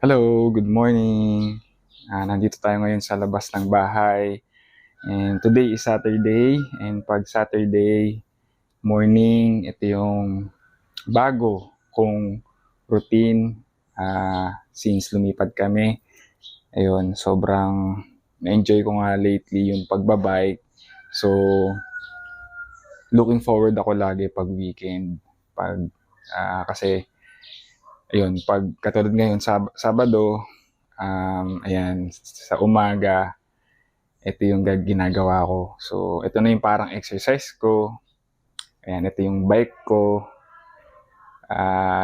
Hello, good morning. Nandito tayo ngayon sa labas ng bahay. And today is Saturday. And pag Saturday morning, ito yung bago kong routine since lumipad kami. Ayun, sobrang na-enjoy ko nga lately yung pagbabike. So, looking forward ako lagi pag weekend. Kasi, ayun, pag katulad ngayon Sabado, ayan, sa umaga, ito yung ginagawa ko. So, ito na yung parang exercise ko. Ayan, ito yung bike ko.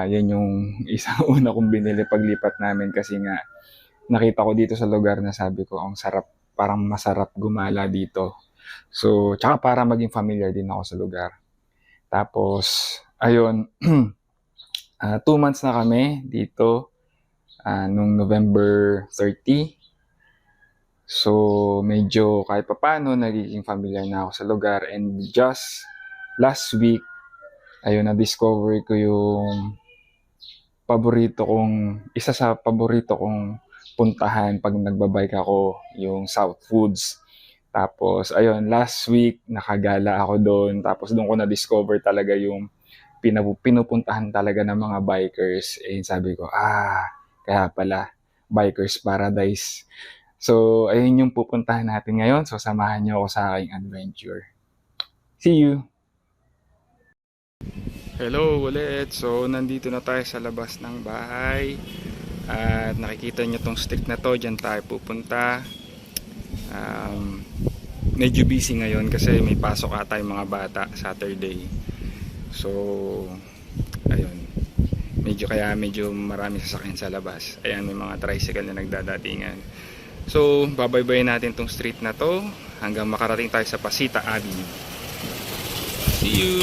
Yan yung isang una kong binili paglipat namin kasi nga nakita ko dito sa lugar na sabi ko, ang sarap, parang masarap gumala dito. So, tsaka para maging familiar din ako sa lugar. Tapos, ayun, 2 months na kami dito nung November 30. So, medyo kahit papano nagiging familiar na ako sa lugar, and just last week, ayun, na-discover ko yung isa sa paborito kong puntahan pag nagbabike ako, yung South Woods. Tapos, ayun, last week, nakagala ako doon. Tapos, doon ko na-discover talaga yung pinupuntahan talaga ng mga bikers. And sabi ko, kaya pala, Bikers Paradise. So, ayun yung pupuntahan natin ngayon. So, samahan niyo ako sa aking adventure. See you! Hello ulit! So, nandito na tayo sa labas ng bahay. At nakikita niyo tong street na to. Diyan tayo pupunta. Medyo busy ngayon kasi may pasok ata yung mga bata Saturday. So, ayun. Medyo marami sasakyan sa labas. Ayan, may mga tricycle na nagdadatingan. So, babaybayin natin tong street na to hanggang makarating tayo sa Pasita Avenue. See you!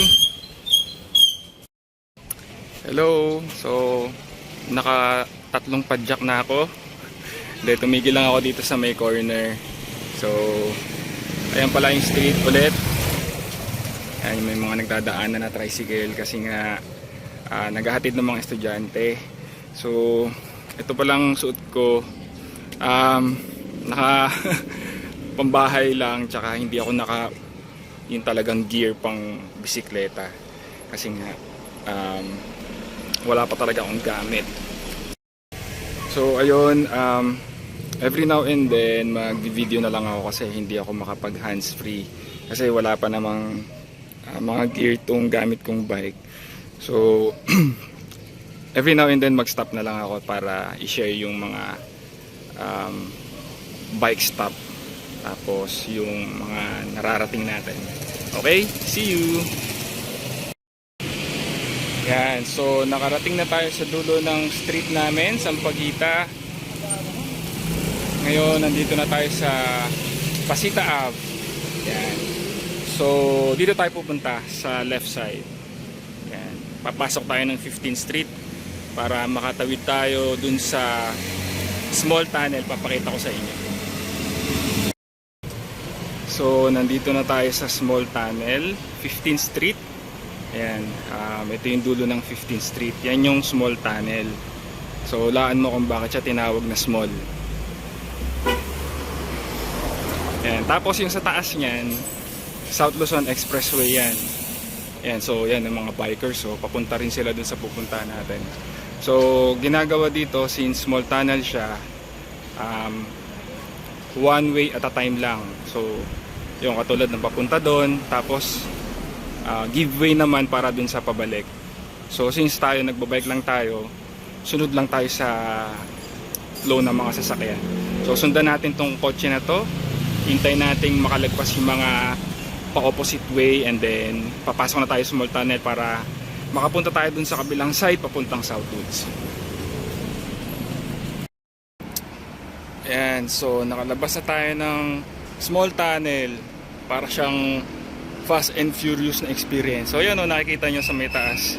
Hello! So, naka-tatlong padjak na ako. Dahil tumigil lang ako dito sa may corner. So, ayan pala yung street ulit. Ayan, may mga nagdadaanan na tricycle kasi nga naghahatid ng mga estudyante. So, ito palang suot ko. Naka pambahay lang, tsaka hindi ako naka yung talagang gear pang bisikleta kasi nga wala pa talaga akong gamit. So ayun, every now and then mag-video na lang ako kasi hindi ako makapag hands free kasi wala pa namang mga gear tong gamit kong bike. So every now and then mag-stop na lang ako para i-share yung mga bike stop, tapos yung mga nararating natin. Okay, see you! Yan, so nakarating na tayo sa dulo ng street namin, Sampaguita. Ngayon, nandito na tayo sa Pasita Ave. Yan. So, dito tayo pupunta sa left side. Yan. Papasok tayo ng 15th Street para makatawid tayo dun sa small tunnel. Papakita ko sa inyo. So, nandito na tayo sa small tunnel, 15th Street. Ayan, ito yung dulo ng 15th Street. Yan yung small tunnel. So, laan mo kung bakit siya tinawag na small. Ayan, tapos yung sa taas niyan, South Luzon Expressway yan. Ayan, so yan yung mga bikers. So, papunta rin sila dun sa pupuntahan natin. So, ginagawa dito, since small tunnel siya, one way at a time lang. So, yung katulad ng papunta doon, tapos giveaway naman para dun sa pabalik. So since tayo nagbabike lang tayo, sunod lang tayo sa flow ng mga sasakyan. So sundan natin tong kotse na to, hintay nating makalagpas yung mga pa-opposite way, and then papasok na tayo sa small tunnel para makapunta tayo dun sa kabilang side papuntang Southwoods. Ayan, so nakalabas na tayo ng small tunnel. Para siyang Fast and Furious na experience. So yan o, nakikita nyo sa may taas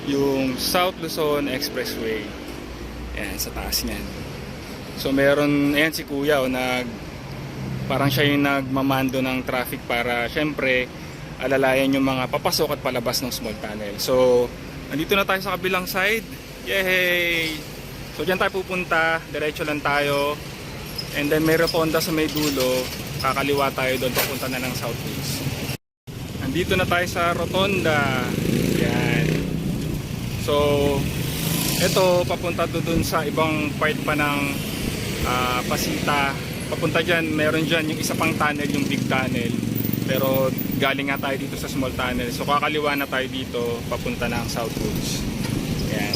yung South Luzon Expressway. Ayan, sa taas niyan. So meron, ayan si kuya o, parang siya yung nagmamando ng traffic para syempre alalayan yung mga papasok at palabas ng small tunnel. So nandito na tayo sa kabilang side. Yay! So dyan tayo pupunta, diretso lang tayo. And then may rotonda sa may dulo, kakaliwa tayo doon, papunta na ng Southwoods. Nandito na tayo sa rotonda. Yan. So ito, papunta doon sa ibang part pa ng Pasita. Papunta dyan, meron dyan yung isa pang tunnel, yung big tunnel. Pero galing nga tayo dito sa small tunnel. So kakaliwa na tayo dito, papunta na ang Southwoods. Yan.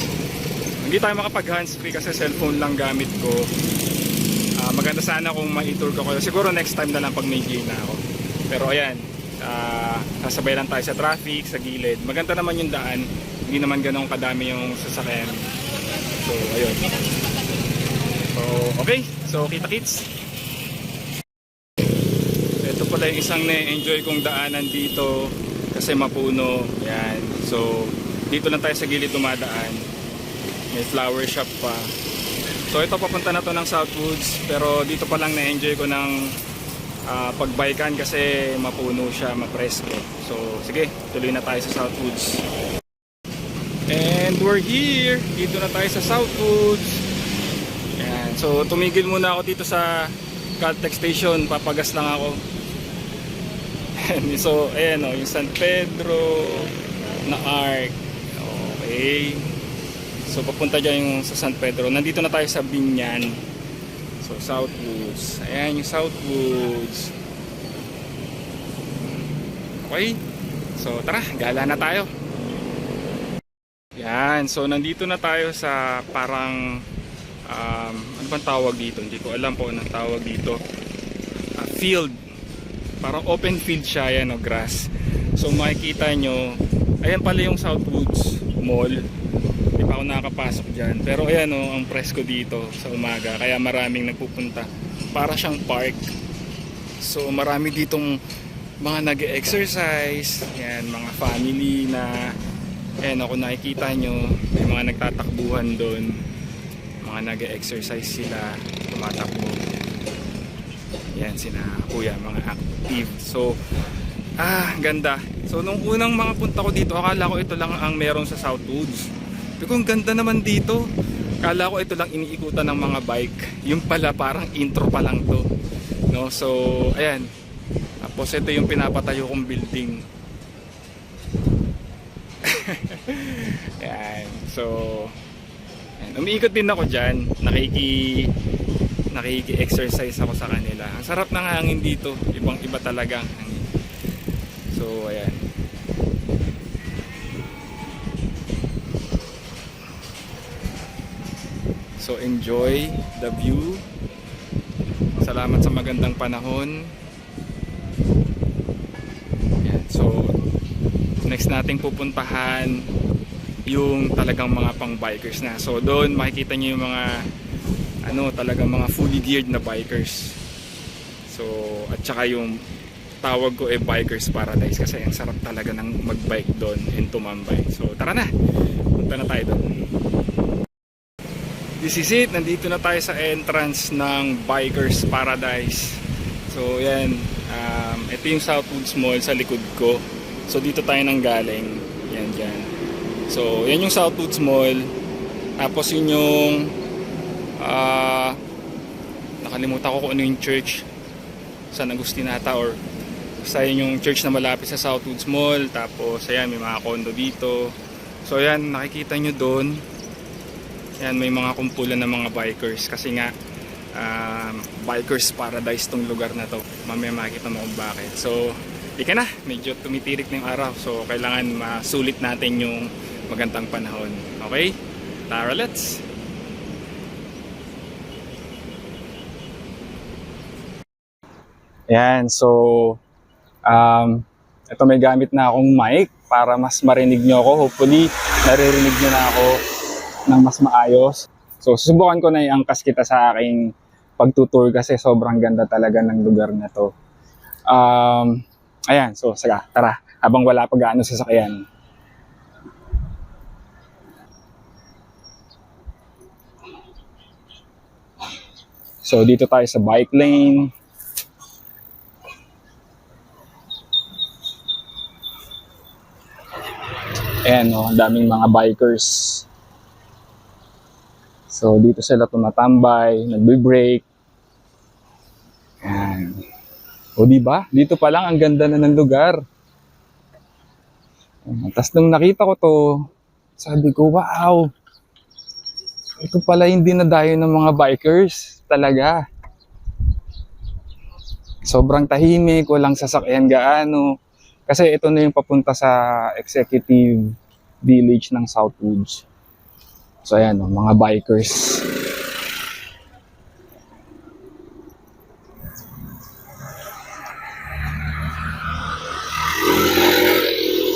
Hindi tayo makapag hands-free kasi cellphone lang gamit ko. Maganda sana kung ma-tour ko kayo. Siguro next time na lang pag may gate na ako. Pero ayan, sasabay lang tayo sa traffic, sa gilid. Maganda naman yung daan. Hindi naman ganun kadami yung sasakyan. So ayun. So okay, so kita-kits. Ito pala yung isang na-enjoy kong daanan dito kasi mapuno. Yan. So dito lang tayo sa gilid dumadaan. May flower shop pa. So ito, papunta na to ng Southwoods, pero dito pa lang na-enjoy ko ng pagbaykan kasi mapuno siya, mapresko. So sige, tuloy na tayo sa Southwoods. And we're here. Dito na tayo sa Southwoods. Yan. So tumigil muna ako dito sa Caltex station, papagas lang ako. So ayan o, yung San Pedro na Arc. Okay. So papunta dyan yung sa San Pedro. Nandito na tayo sa Binyan. So Southwoods. Ayan yung Southwoods. Okay. So tara, gala na tayo. Yan. So nandito na tayo sa parang ano bang tawag dito? Hindi ko alam po anong tawag dito. Field. Parang open field siya. Yan o, grass. So makikita nyo, ayan pala yung Southwoods Mall. Hindi pa ako nakakapasok dyan. Pero ayan o, ang presko dito sa umaga. Kaya maraming nagpupunta. Para siyang park. So marami ditong mga nag-exercise. Yan, mga family na, ayan o, kung nakikita nyo, may mga nagtatakbuhan doon. Mga nag-exercise sila, tumatakbo. Yan, sina kuya, mga active. So, ganda. So nung unang mga punta ko dito, akala ko ito lang ang meron sa Southwoods. Pero ang ganda naman dito. Akala ko ito lang iniikutan ng mga bike. Yung pala parang intro pa lang to. No? So ayan. Tapos ito yung pinapatayo kong building. Ayan. So ayan. Umiikot din ako dyan. Nakiki-exercise ako sa kanila. Ang sarap ng hangin dito. Ibang iba talaga ang hangin. So ayan. So enjoy the view. Salamat sa magandang panahon. Ayan. So next nating pupuntahan yung talagang mga pang bikers na. So doon makikita niyo yung mga talagang mga fully geared na bikers. So at saka yung tawag ko Bikers Paradise kasi ang sarap talaga ng magbike doon and tumambay. So tara na, punta na tayo doon. This is it, nandito na tayo sa entrance ng Bikers Paradise. So yan, ito yung Southwoods Mall sa likod ko. So dito tayo nang galing. Yan dyan. So yan yung Southwoods Mall. Tapos yun yung nakalimutan ko kung ano yung church, San Agustinata or basta yun yung church na malapit sa Southwoods Mall. Tapos ayan, may mga condo dito. So ayan, nakikita nyo doon, ayan, may mga kumpulan ng mga bikers kasi nga Bikers Paradise tong lugar na to. Mamaya makikita mo kung bakit. So di ka na, medyo tumitirik na yung araw, so kailangan masulit natin yung magandang panahon. Okay, tara, let's. Ayan, so ito, may gamit na akong mic para mas marinig nyo ako. Hopefully naririnig nyo na ako ng mas maayos. So susubukan ko na i-angkas kita sa aking pagtutour kasi sobrang ganda talaga ng lugar na to. Ayan, so tara, habang wala pa gaano sasakyan. So dito tayo sa bike lane. Ayan, daming mga bikers. So dito sila tumatambay, nagbe-break. Yan. O di ba? Dito pa lang ang ganda na ng lugar. Tapos nung nakita ko to, sabi ko, wow, ito pala yung dinadayo ng mga bikers talaga. Sobrang tahimik, walang sasakyan gaano. Kasi ito na yung papunta sa executive village ng Southwoods. So ayan, mga bikers.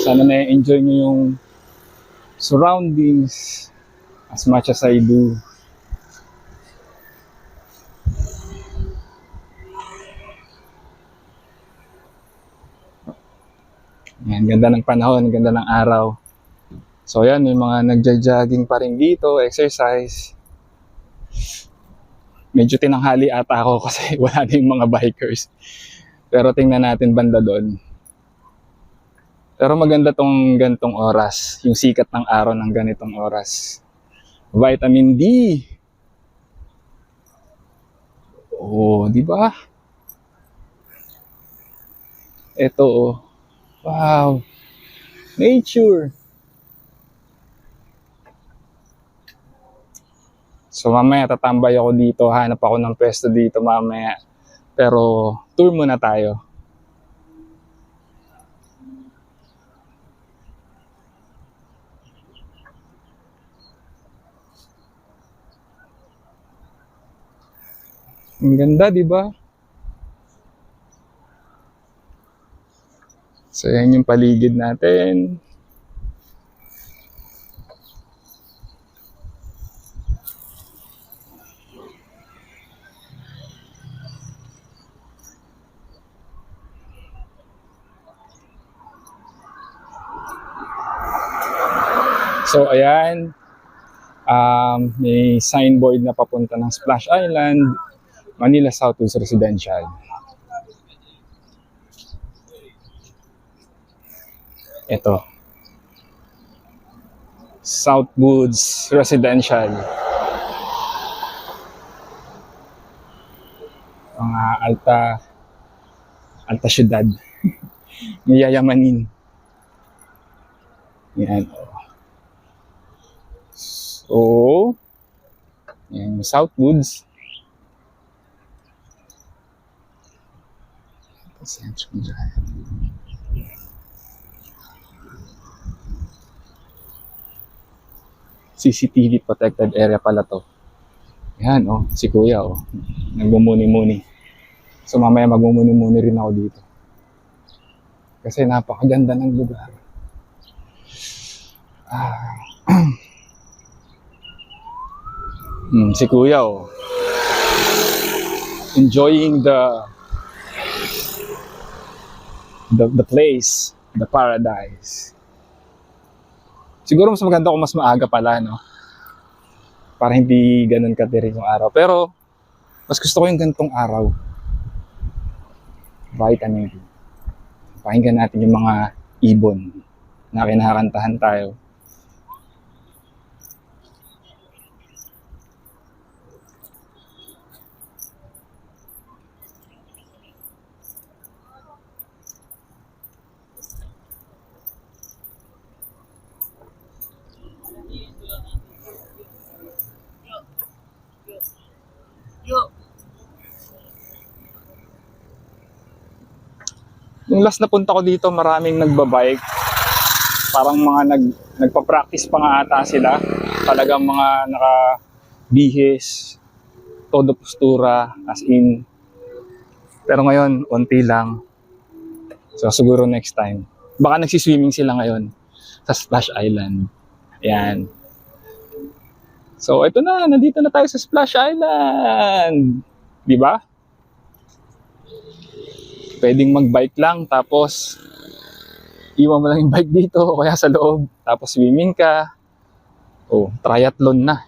Sana na-enjoy nyo yung surroundings as much as I do. Yan, ganda ng panahon, ganda ng araw. So yan, may mga nagja-jogging pa rin dito, exercise. Medyo tinanghali ata ako kasi wala na yung mga bikers. Pero tingnan natin banda doon. Pero maganda tong ganitong oras, yung sikat ng araw ng ganitong oras. Vitamin D. Oh, di ba? Ito oh. Wow. Nature. So mamaya tatambay ako dito, hanap ako ng pwesto dito mamaya. Pero tour muna tayo. Ang ganda, di ba? So yan yung paligid natin. So ayan, may signboard na papunta ng Splash Island, Manila Southwoods Residential. Ito. Southwoods Residential. Mga alta syudad. Mayayamanin. Yan. So, yan yung Southwoods. CCTV protected area pala to. Yan oh, si Kuya oh. Nagmumuni-muni. So mamaya magmumuni-muni rin ako dito. Kasi napakaganda ng lugar. Si Kuya oh. Enjoying the place, the paradise. Siguro mas maganda kung mas maaga pala, no? Para hindi ganun katirik yung araw. Pero, mas gusto ko yung ganitong araw. Vitamin D. Pakinggan natin yung mga ibon na kinakantahan tayo. Yung last na punta ko dito, maraming nagbabike. Parang mga nagpa-practice pa nga ata sila. Talagang mga nakabihis, todo postura, as in. Pero ngayon, onti lang. So siguro next time. Baka nagsiswimming sila ngayon sa Splash Island. Ayan. So ito na, nandito na tayo sa Splash Island. Di ba? Pwedeng mag-bike lang, tapos iwan mo lang yung bike dito o kaya sa loob, tapos swimming ka. Oh, triathlon na.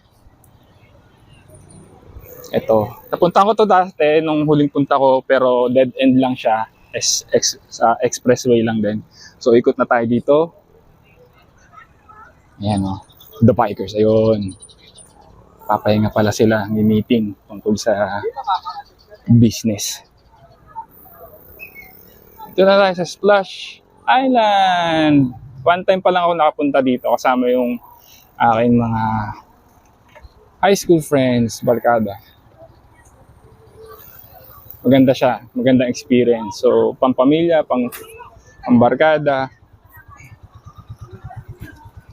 Ito, napuntahan ko to dati nung huling punta ko, pero dead end lang siya, sa expressway lang din. So ikot na tayo dito. Ayan oh, the bikers, ayun. papahinga pala sila, may meeting tungkol sa business. Ito na tayo sa Splash Island. One time pa lang ako nakapunta dito kasama yung aking mga high school friends, barkada. Maganda siya, magandang experience. So, pampamilya, pambarkada.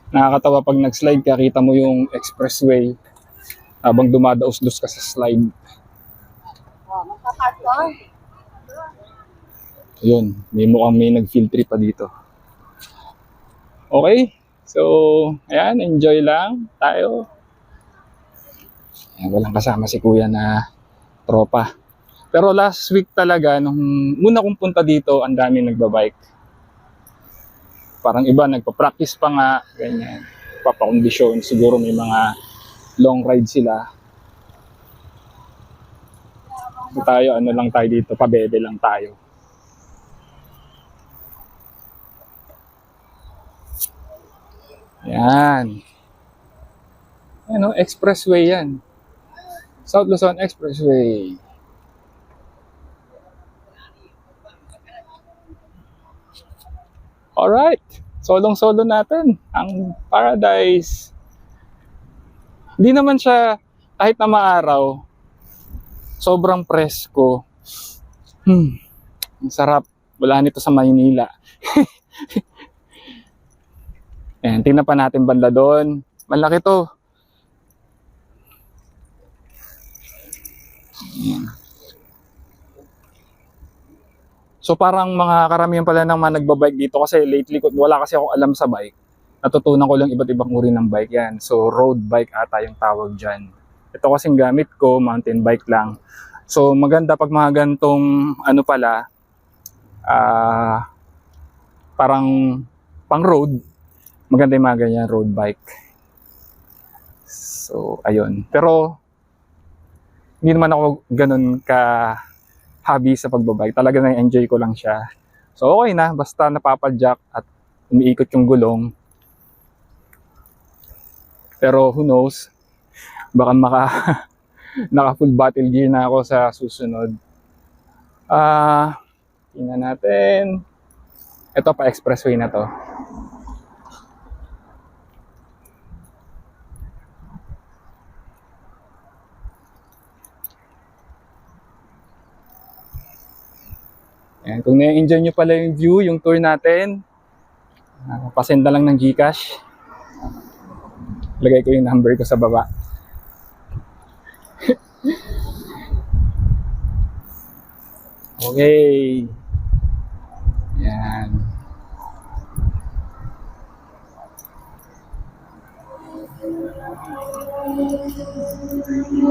Nakakatawa pag nag-slide ka, kita mo yung expressway habang dumadaos-dos ka sa slide. Yun, may nag-field trip pa dito. Okay, so, ayan, enjoy lang tayo. Ayan, walang kasama si kuya na tropa. Pero last week talaga, nung muna kong punta dito, ang dami nagbabike. Parang iba, nagpa-practice pa nga, ganyan. Papakondisyon, siguro may mga long ride sila. So tayo, ano lang tayo dito, pabebe lang tayo. Yan. Ano, expressway yan. South Luzon Expressway. Alright, solong-solo natin ang Paradise. Hindi naman siya, kahit na maaraw, sobrang presko. Ang sarap. Wala nito sa Maynila. Ayan, tingnan pa natin banda doon. Malaki to. Ayan. So parang mga karamihan pala ng mga nagbabike dito kasi lately wala kasi ako alam sa bike. Natutunan ko lang iba't ibang uri ng bike yan. So road bike ata yung tawag dyan. Ito kasing gamit ko, mountain bike lang. So maganda pag mga gantong ano pala, parang pang road. Maganda yung mga ganyan road bike. So ayun. Pero hindi naman ako ganun ka hobby sa pagbabike. Talaga na-enjoy ko lang siya. So okay na, basta napapadyak at umiikot yung gulong. Pero who knows, baka naka full battle gear na ako sa susunod. Tingnan natin. Ito pa expressway na to. Ayan, kung na-enjoy nyo pala yung view, yung tour natin, pasend na lang ng GCash. Lagay ko yung number ko sa baba. Okay. Yan.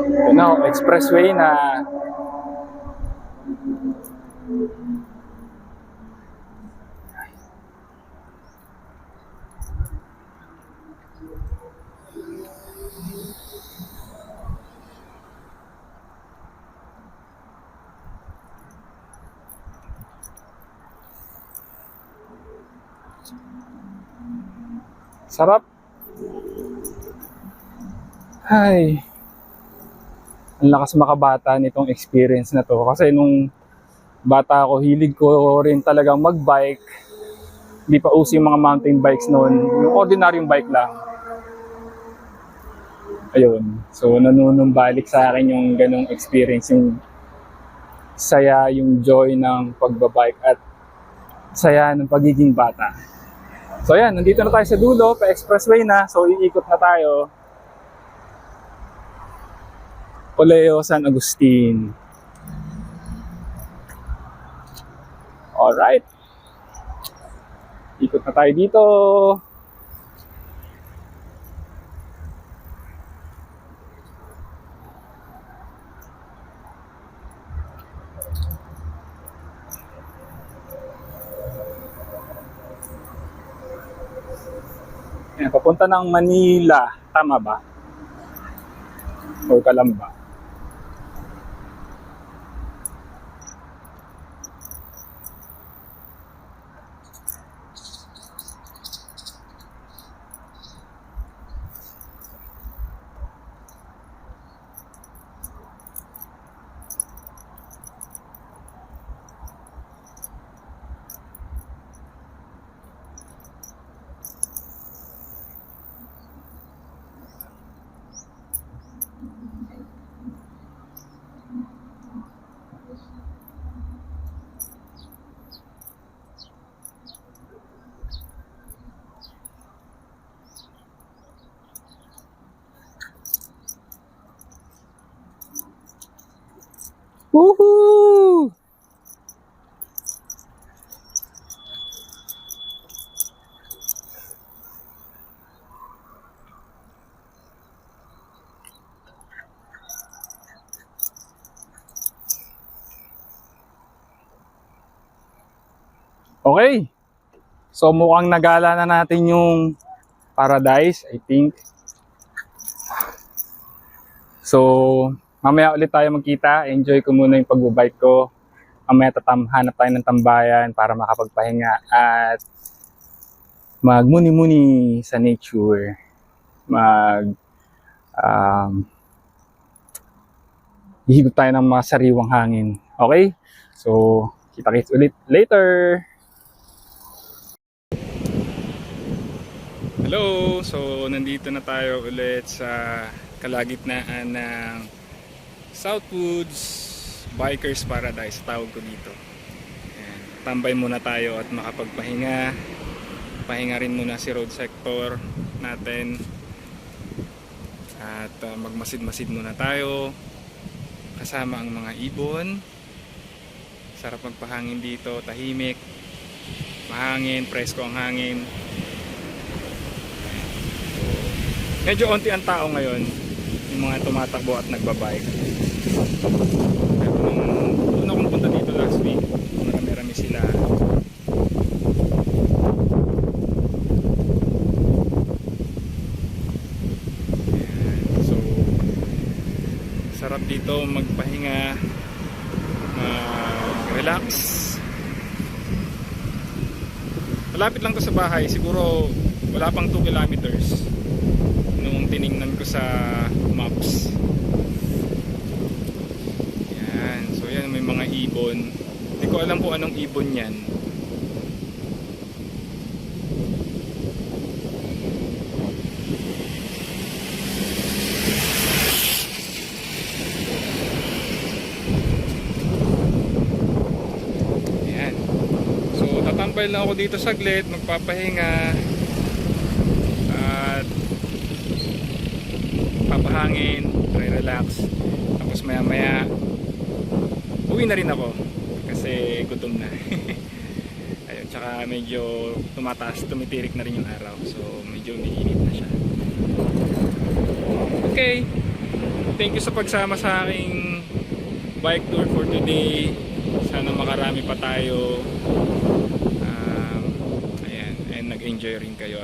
Ito na, expressway na. Sarap. Ay. Ang lakas makabata nitong experience na to. Kasi nung bata ako, hilig ko rin talagang magbike. Hindi pa uso yung mga mountain bikes noon. Yung ordinaryong bike lang. Ayun. So, nanunumbalik sa akin yung ganong experience. Yung saya, yung joy ng pagbabike at saya ng pagiging bata. So, ayan. Nandito na tayo sa dulo. Pa-expressway na. So, iikot na tayo. Poleo San Agustin. Alright. Ikot na tayo dito. Ayan, papunta ng Manila. Tama ba? O Calamba? Woohoo! Okay. So mukhang nagala na natin yung Paradise, I think. So, mamaya ulit tayo magkita. Enjoy ko muna yung pagbabike ko. Mamaya hanap tayo ng tambayan para makapagpahinga at magmuni-muni sa nature. Um, Hihigop tayo ng mga sariwang hangin. Okay? So, kita-kits ulit later! Hello! So, nandito na tayo ulit sa kalagitnaan ng Southwoods Bikers Paradise, tawag ko dito. Ayan. Tambay muna tayo at makapagpahinga. Pahinga rin muna si road sector natin. At magmasid-masid muna tayo kasama ang mga ibon. Sarap magpahangin dito, tahimik, mahangin, presko ang hangin. Medyo onti ang tao ngayon, yung mga tumatakbo at nagbabike. Pero nung akong punta dito last week, marami-rami sila. Ayan. So, sarap dito magpahinga, mag-relax. Malapit lang to sa bahay, siguro wala pang 2 kilometers. Nung tiningnan ko sa maps. Yan. So yan, may mga ibon. Hindi ko alam kung anong ibon yan. Yan. So tatambay lang ako dito saglit, magpapahinga. At papahangin, relax. Tapos maya maya uwi na rin ako kasi gutom na. Ayun, tsaka medyo tumitirik na rin yung araw, so medyo umiinit na siya. Okay, thank you sa pagsama sa aking bike tour for today. Sana makarami pa tayo. Ayan, and nag-enjoy rin kayo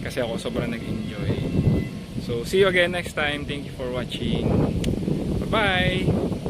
kasi ako sobrang nag-enjoy. So, see you again next time. Thank you for watching. Bye-bye!